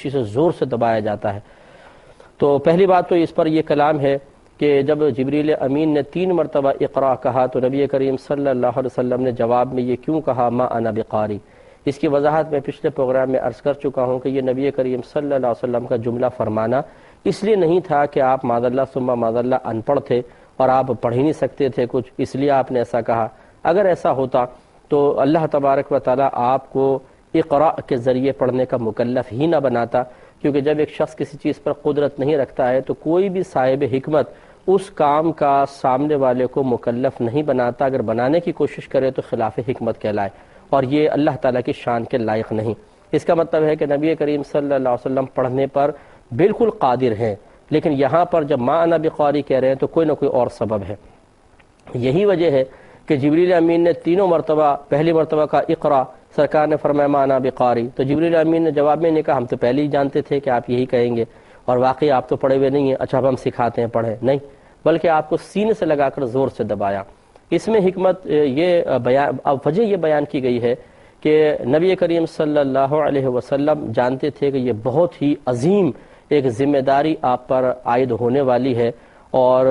سے زور سے دبایا جاتا ہے۔ تو پہلی بات تو اس پر یہ کلام ہے کہ جب جبریل امین نے 3 مرتبہ اقرا کہا تو نبی کریم صلی اللہ علیہ وسلم نے جواب میں یہ کیوں کہا ما انا بقاری؟ اس کی وضاحت میں پچھلے پروگرام میں عرض کر چکا ہوں کہ یہ نبی کریم صلی اللہ علیہ وسلم کا جملہ فرمانا اس لیے نہیں تھا کہ آپ معاذ اللہ ثم معاذ اللہ ان پڑھ تھے اور آپ پڑھ ہی نہیں سکتے تھے کچھ، اس لیے آپ نے ایسا کہا۔ اگر ایسا ہوتا تو اللہ تبارک و تعالیٰ آپ کو اقرا کے ذریعے پڑھنے کا مکلف ہی نہ بناتا، کیونکہ جب ایک شخص کسی چیز پر قدرت نہیں رکھتا ہے تو کوئی بھی صاحب حکمت اس کام کا سامنے والے کو مکلف نہیں بناتا، اگر بنانے کی کوشش کرے تو خلاف حکمت کہلائے، اور یہ اللہ تعالیٰ کی شان کے لائق نہیں۔ اس کا مطلب ہے کہ نبی کریم صلی اللہ علیہ وسلم پڑھنے پر بالکل قادر ہیں، لیکن یہاں پر جب ما انا بقاری کہہ رہے ہیں تو کوئی نہ کوئی اور سبب ہے۔ یہی وجہ ہے کہ جبریل امین نے 3 مرتبہ، پہلی مرتبہ کا اقرا، سرکار نے فرمایا ما انا بقاری، تو جبریل امین نے جواب میں نے کہا ہم تو پہلے ہی جانتے تھے کہ آپ یہی کہیں گے، اور واقعی آپ تو پڑھے ہوئے نہیں ہیں، اچھا اب ہم سکھاتے ہیں پڑھیں، نہیں، بلکہ آپ کو سینے سے لگا کر زور سے دبایا۔ اس میں حکمت وجہ یہ بیان کی گئی ہے کہ نبی کریم صلی اللہ علیہ وسلم جانتے تھے کہ یہ بہت ہی عظیم ایک ذمہ داری آپ پر عائد ہونے والی ہے، اور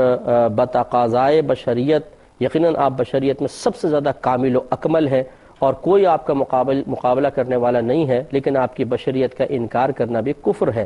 بتقاضائے بشریت یقیناً آپ بشریت میں سب سے زیادہ کامل و اکمل ہے، اور کوئی آپ کا مقابلہ کرنے والا نہیں ہے، لیکن آپ کی بشریت کا انکار کرنا بھی کفر ہے۔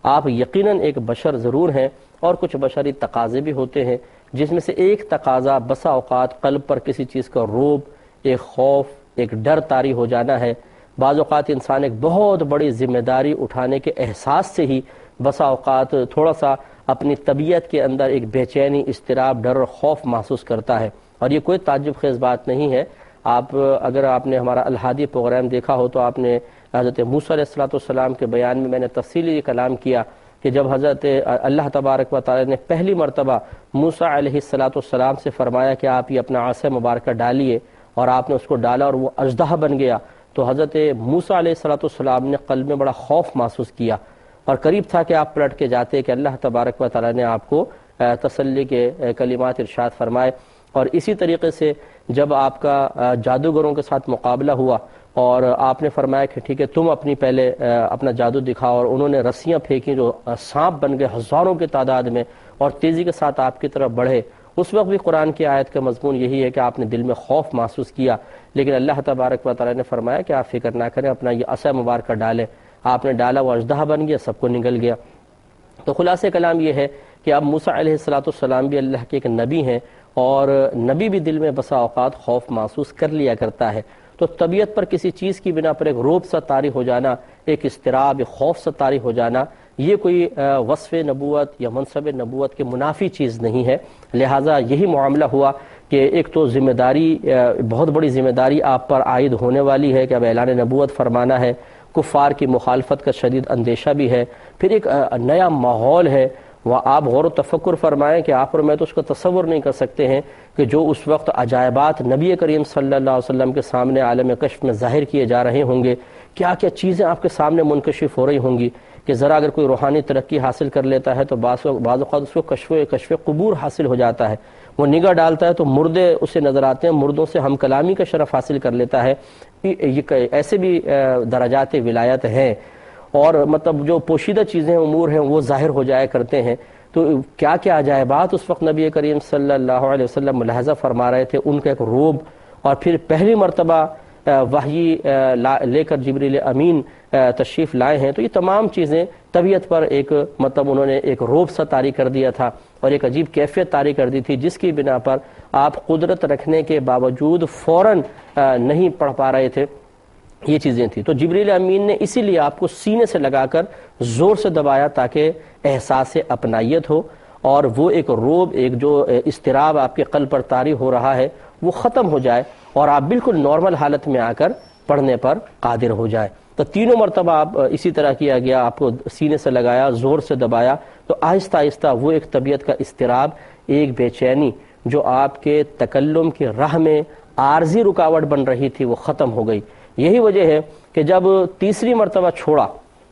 آپ یقیناً ایک بشر ضرور ہیں، اور کچھ بشری تقاضے بھی ہوتے ہیں، جس میں سے ایک تقاضا بسا اوقات قلب پر کسی چیز کا روب، ایک خوف، ایک ڈر طاری ہو جانا ہے۔ بعض اوقات انسان ایک بہت بڑی ذمہ داری اٹھانے کے احساس سے ہی بسا اوقات تھوڑا سا اپنی طبیعت کے اندر ایک بے چینی، اضطراب، ڈر اور خوف محسوس کرتا ہے، اور یہ کوئی تعجب خیز بات نہیں ہے۔ اگر آپ نے ہمارا الہادی پروگرام دیکھا ہو تو آپ نے حضرت موسیٰ علیہ السلام کے بیان میں نے تفصیلی یہ کلام کیا کہ جب حضرت اللہ تبارک و تعالی نے پہلی مرتبہ موسیٰ علیہ السلام سے فرمایا کہ آپ یہ اپنا عصا مبارکہ ڈالیے، اور آپ نے اس کو ڈالا اور وہ اژدہا بن گیا، تو حضرت موسیٰ علیہ السلام نے قلب میں بڑا خوف محسوس کیا، اور قریب تھا کہ آپ پلٹ کے جاتے کہ اللہ تبارک و تعالی نے آپ کو تسلی کے کلمات ارشاد فرمائے۔ اور اسی طریقے سے جب آپ کا جادوگروں کے ساتھ مقابلہ ہوا اور آپ نے فرمایا کہ ٹھیک ہے تم پہلے اپنا جادو دکھاؤ، اور انہوں نے رسیاں پھینکی جو سانپ بن گئے ہزاروں کی تعداد میں اور تیزی کے ساتھ آپ کی طرف بڑھے، اس وقت بھی قرآن کی آیت کا مضمون یہی ہے کہ آپ نے دل میں خوف محسوس کیا، لیکن اللہ تبارک و تعالی نے فرمایا کہ آپ فکر نہ کریں، اپنا یہ عصا مبارکہ ڈالیں۔ آپ نے ڈالا، وہ اژدہا بن گیا، سب کو نگل گیا۔ تو خلاصہ کلام یہ ہے کہ اب موسیٰ علیہ السلام بھی اللہ کے ایک نبی ہیں، اور نبی بھی دل میں بسا اوقات خوف محسوس کر لیا کرتا ہے، تو طبیعت پر کسی چیز کی بنا پر ایک روب سا طاری ہو جانا، ایک اضطراب، ایک خوف سا طاری ہو جانا، یہ کوئی وصف نبوت یا منصب نبوت کے منافی چیز نہیں ہے۔ لہٰذا یہی معاملہ ہوا کہ ایک تو ذمہ داری، بہت بڑی ذمہ داری آپ پر عائد ہونے والی ہے کہ اب اعلان نبوت فرمانا ہے، کفار کی مخالفت کا شدید اندیشہ بھی ہے، پھر ایک نیا ماحول ہے۔ وہ آپ غور و تفکر فرمائیں کہ آپ اور میں تو اس کو تصور نہیں کر سکتے ہیں کہ جو اس وقت عجائبات نبی کریم صلی اللہ علیہ وسلم کے سامنے عالم کشف میں ظاہر کیے جا رہے ہوں گے، کیا کیا چیزیں آپ کے سامنے منکشف ہو رہی ہوں گی، کہ ذرا اگر کوئی روحانی ترقی حاصل کر لیتا ہے تو بعض اوقات اس کو کشف قبور حاصل ہو جاتا ہے، وہ نگاہ ڈالتا ہے تو مردے اسے نظر آتے ہیں، مردوں سے ہم کلامی کا شرف حاصل کر لیتا ہے۔ ایسے بھی درجات ولایت ہیں، اور مطلب جو پوشیدہ چیزیں امور ہیں وہ ظاہر ہو جایا کرتے ہیں۔ تو کیا کیا عجائبات اس وقت نبی کریم صلی اللہ علیہ وسلم ملاحظہ فرما رہے تھے، ان کا ایک روب، اور پھر پہلی مرتبہ وحی لے کر جبریل امین تشریف لائے ہیں، تو یہ تمام چیزیں طبیعت پر ایک مطلب انہوں نے ایک روب سا طاری کر دیا تھا، اور ایک عجیب کیفیت طاری کر دی تھی، جس کی بنا پر آپ قدرت رکھنے کے باوجود فوراً نہیں پڑھ پا رہے تھے، یہ چیزیں تھیں۔ تو جبریل امین نے اسی لیے آپ کو سینے سے لگا کر زور سے دبایا تاکہ احساس اپنائیت ہو، اور وہ ایک روب، ایک جو اضطراب آپ کے قلب پر طاری ہو رہا ہے وہ ختم ہو جائے، اور آپ بالکل نارمل حالت میں آ کر پڑھنے پر قادر ہو جائے۔ تو 3 مرتبہ آپ اسی طرح کیا گیا، آپ کو سینے سے لگایا، زور سے دبایا، تو آہستہ آہستہ وہ ایک طبیعت کا اضطراب، ایک بے چینی جو آپ کے تکلم کی راہ میں عارضی رکاوٹ بن رہی تھی وہ ختم ہو گئی۔ یہی وجہ ہے کہ جب تیسری مرتبہ چھوڑا،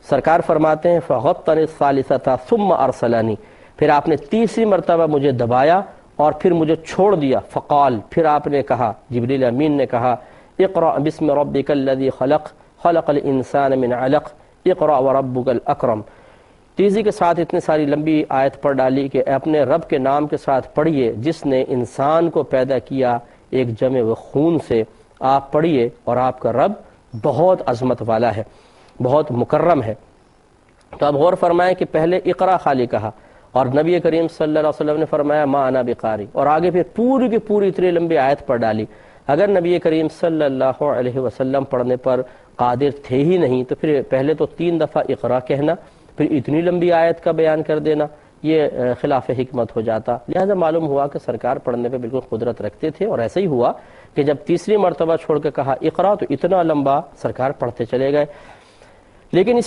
سرکار فرماتے ہیں فغطنی الثالثۃ ثم ارسلنی، پھر آپ نے تیسری مرتبہ مجھے دبایا اور پھر مجھے چھوڑ دیا، فقال، پھر آپ نے کہا، جبریل امین نے کہا، اقرأ بسم ربک الذی خلق خلق الانسان من علق اقرأ وربک الاکرم، تیزی کے ساتھ اتنی ساری لمبی آیت پڑھ ڈالی کہ اپنے رب کے نام کے ساتھ پڑھیے جس نے انسان کو پیدا کیا ایک جمع و خون سے، آپ پڑھیے اور آپ کا رب بہت عظمت والا ہے، بہت مکرم ہے۔ تو اب غور فرمائیں کہ پہلے اقرا خالی کہا اور نبی کریم صلی اللہ علیہ وسلم نے فرمایا ما انا بقاری، اور آگے پھر پوری کی پوری اتنی لمبی آیت پڑھ ڈالی۔ اگر نبی کریم صلی اللہ علیہ وسلم پڑھنے پر قادر تھے ہی نہیں تو پھر پہلے تو 3 دفعہ اقرا کہنا، پھر اتنی لمبی آیت کا بیان کر دینا، یہ خلاف حکمت ہو جاتا۔ لہذا معلوم ہوا کہ سرکار پڑھنے پہ بالکل قدرت رکھتے تھے، اور ایسا ہی ہوا کہ جب تیسری مرتبہ چھوڑ کے کہا اقرا تو اتنا لمبا سرکار پڑھتے چلے گئے۔ لیکن